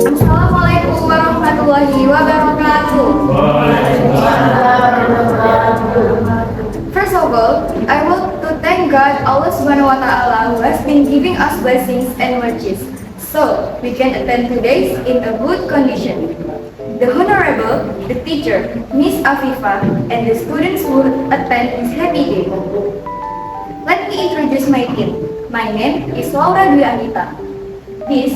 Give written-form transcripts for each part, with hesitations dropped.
Assalamualaikum warahmatullahi wabarakatuh. First of all, I want to thank God Allah Subhanahu wa Ta'ala who has been giving us blessings and mercies, so we can attend today's in a good condition. The Honorable, the teacher, Miss Afifa, and the students who attend this happy day. Let me introduce my team. My name is Laura Dwi Anita. This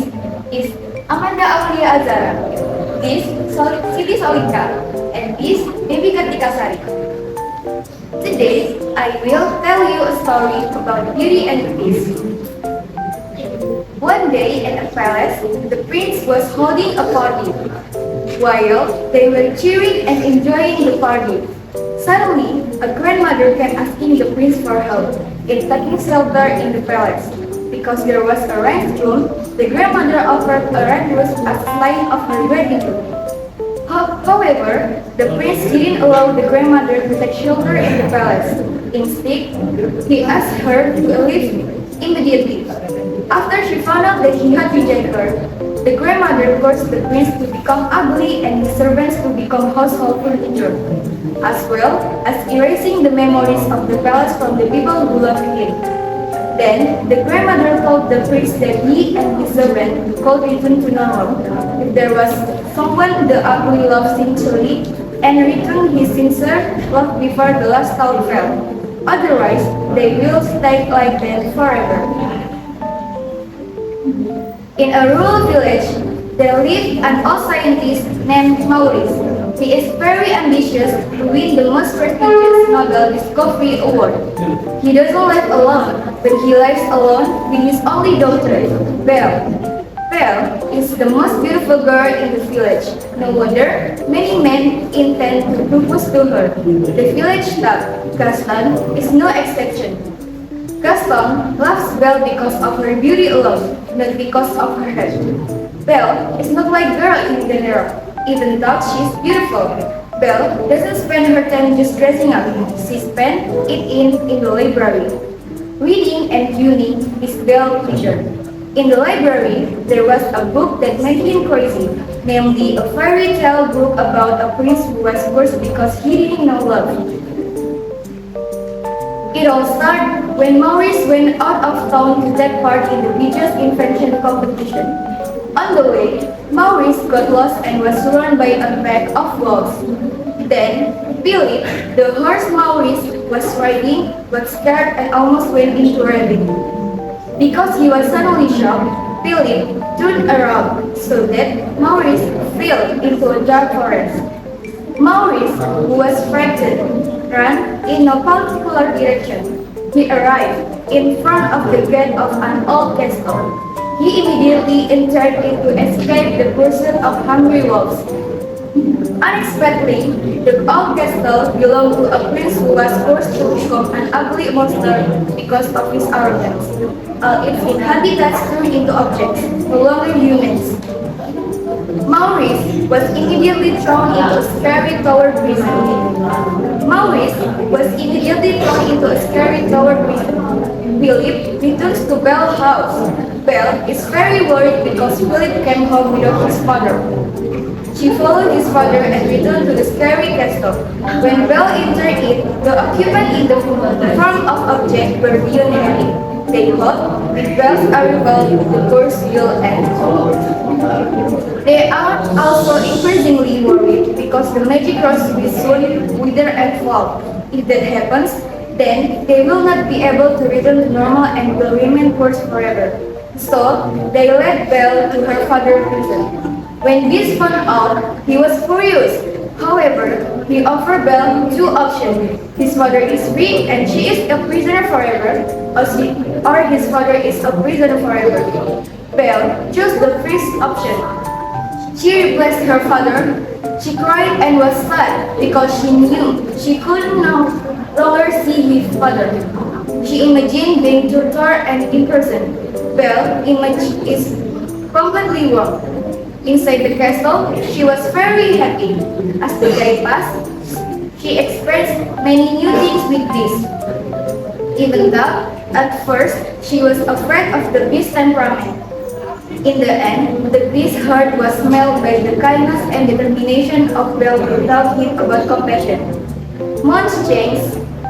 is Amanda Aulia Azara. This Siti Sawika. And this Devi Kartika Sari. Today, I will tell you a story about Beauty and the Beast. One day at a palace, the prince was holding a party. While they were cheering and enjoying the party, suddenly a grandmother came asking the prince for help in taking shelter in the palace. Because there was a rent room, the grandmother offered a rent room as a sign of her gratitude. However, the prince didn't allow the grandmother to take shelter in the palace. Instead, he asked her to leave immediately. After she found out that he had rejected her, the grandmother forced the prince to become ugly and his servants to become household furniture, as well as erasing the memories of the palace from the people who loved him. Then, the grandmother told the prince that he and his servant could return to normal if there was someone the ugly loved sincerely and return his sincere love before the last star fell. Otherwise, they will stay like that forever. In a rural village, there lived an old scientist named Maurice. He is very ambitious to win the most prestigious Nobel Discovery Award. He doesn't live alone, but he lives alone with his only daughter, Belle. Belle is the most beautiful girl in the village. No wonder many men intend to propose to her. The village staff, Gaston, is no exception. Gaston loves Belle because of her beauty alone, not because of her head. Belle is not like girl in general, even though she is beautiful. Belle doesn't spend her time just dressing up, she spends it in the library. Reading and tuning is Belle's pleasure. In the library, there was a book that made him crazy, namely a fairy tale book about a prince who was cursed because he didn't know love. It all started when Maurice went out of town to take part in the biggest invention competition. On the way, Maurice got lost and was surrounded by a pack of wolves. Then, Philip, the horse Maurice was riding, got scared and almost went into a ravine. Because he was suddenly shocked, Philip turned around so that Maurice fell into a dark forest. Maurice, who was frightened, ran in no particular direction. He arrived in front of the gate of an old castle. He immediately entered it to escape the pursuit of hungry wolves. Unexpectedly, the old castle belonged to a prince who was forced to become an ugly monster because of his arrogance. All its inhabitants turned into objects, no longer humans. Maurice was immediately thrown into a scary tower prison. Maurice was immediately thrown into a scary tower prison. Philip returns to Belle's house. Belle is very worried because Philip came home without his father. She followed his father and returned to the scary castle. When Belle entered it, the occupants in the form of objects were beyond enemy. They hoped with Belle's arrival the curse will end. They are also increasingly worried because the magic rose will soon wither and fall. If that happens, then they will not be able to return to normal and will remain cursed forever. So they led Belle to her father's prison. When this found out, he was furious. However, he offered Belle two options. His mother is free and she is a prisoner forever, or his father is a prisoner forever. Belle chose the first option. She replaced her father. She cried and was sad because she knew she could no longer see his father. She imagined being tortured and imprisoned. Belle's image is completely wrong. Inside the castle, she was very happy. As the day passed, she experienced many new things with this. Even though, at first, she was afraid of the beast's temperament. In the end, the beast's heart was melted by the kindness and determination of Belle without him about compassion. Months change,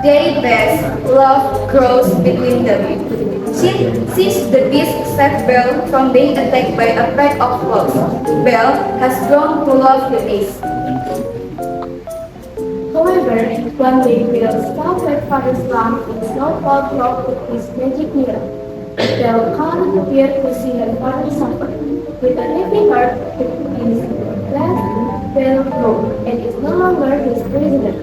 day passed, love grows between them. Since the beast saved Belle from being attacked by a pack of wolves, Belle has grown to love the beast. However, one day Belle saw her father's lamp in snowfall drop with his magic mirror. Belle can't bear to see her father suffer. With a heavy heart, the beast left Belle alone and is no longer his prisoner.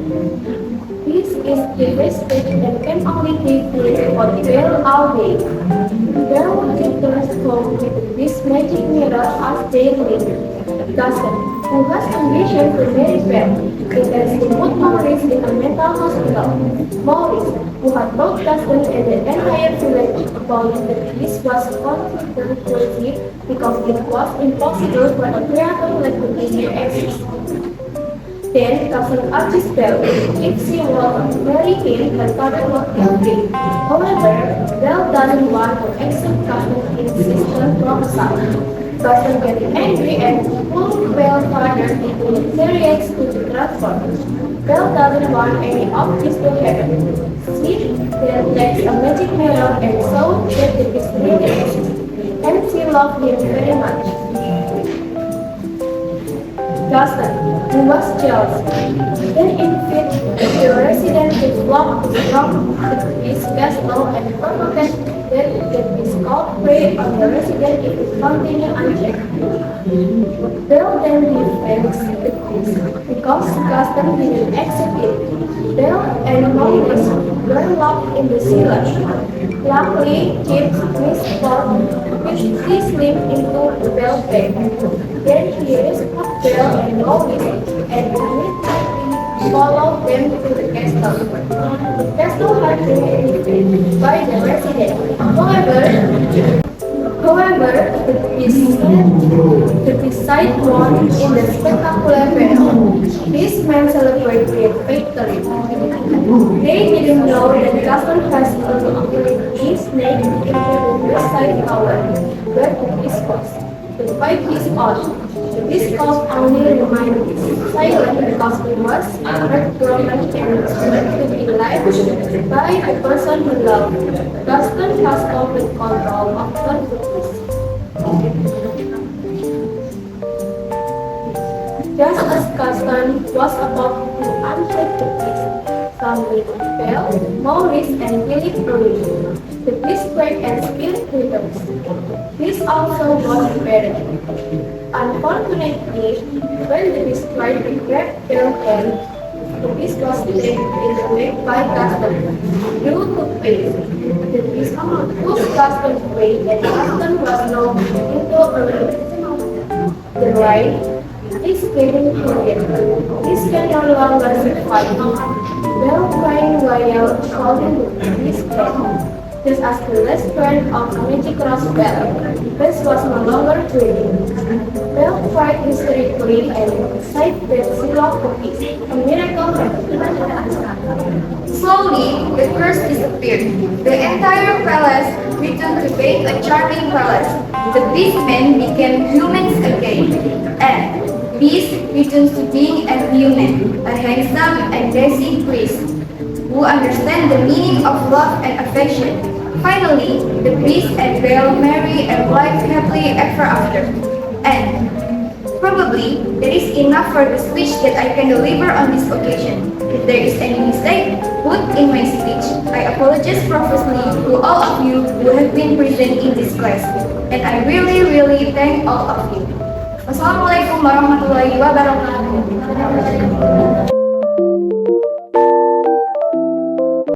This is devastating and can only take place for Belle all day. Belle returns home with this magic mirror as they live. Gaston, who has ambition to marry Belle, intends to put Maurice in a mental hospital. Maurice, who had told Gaston and the entire village about the beast, was considered crazy because it was impossible for a creature like the beast to exist. Then cousin urges Belle if she will marry him, her father will kill him. However, Belle doesn't want to accept cousin's insistent proposal. Cousin gets angry and pulls Belle's father into the chariots to be transformed. Belle doesn't want any of this to happen. She then takes a magic mirror and saw that the beast really exists, and she loved him very much. Gaston, who was jealous, then invited the resident to flock from his castle and provoked that the beast called prey on the resident if it continued unchecked. Belle then defends the beast because Gaston didn't accept it. Belle and Maurice were locked in the cellar. Luckily, James missed which he slipped into the Belle's bag. Then he rescued Belle and Maurice and immediately followed them to the castle. The castle had been defended by the residents. However, the decide won in the spectacular battle. This man celebrated victory. They didn't know that Gaston has his snake into the west side tower, where the beast was. The fight is on. The beast cause only remained silent because he was heartbroken and expected to be lived by the person he loved. Gaston has complete control of the beast. Just as Gaston was about to uncheck the beast, suddenly Belle, Maurice, and Philip arrived. The beast quaked and spirit returns. This also was buried. Unfortunately, when the beast tried to grab Belle's hand, the beast was taken in the leg by Gaston. Due to pain, the beast pushed Gaston away and Gaston was knocked into a river. The ride is getting period. This can no longer survive. Belle crying while holding the beast's head. Just as the last friend of Magic Rose Belle, the beast was no longer breathing. Well, quite historically, I cite the seal of cookies, a miracle that even slowly, the curse disappeared. The entire palace returned to being a charming palace. The beastmen became humans again, and Beast returns to being a human, a handsome and dainty priest who understand the meaning of love and affection. Finally, the Beast and Belle marry and live happily ever after. And probably that is enough for the speech that I can deliver on this occasion. If there is any mistake put in my speech, I apologize profusely to all of you who have been present in this class. And I really thank all of you. Wassalamualaikum warahmatullahi wabarakatuh.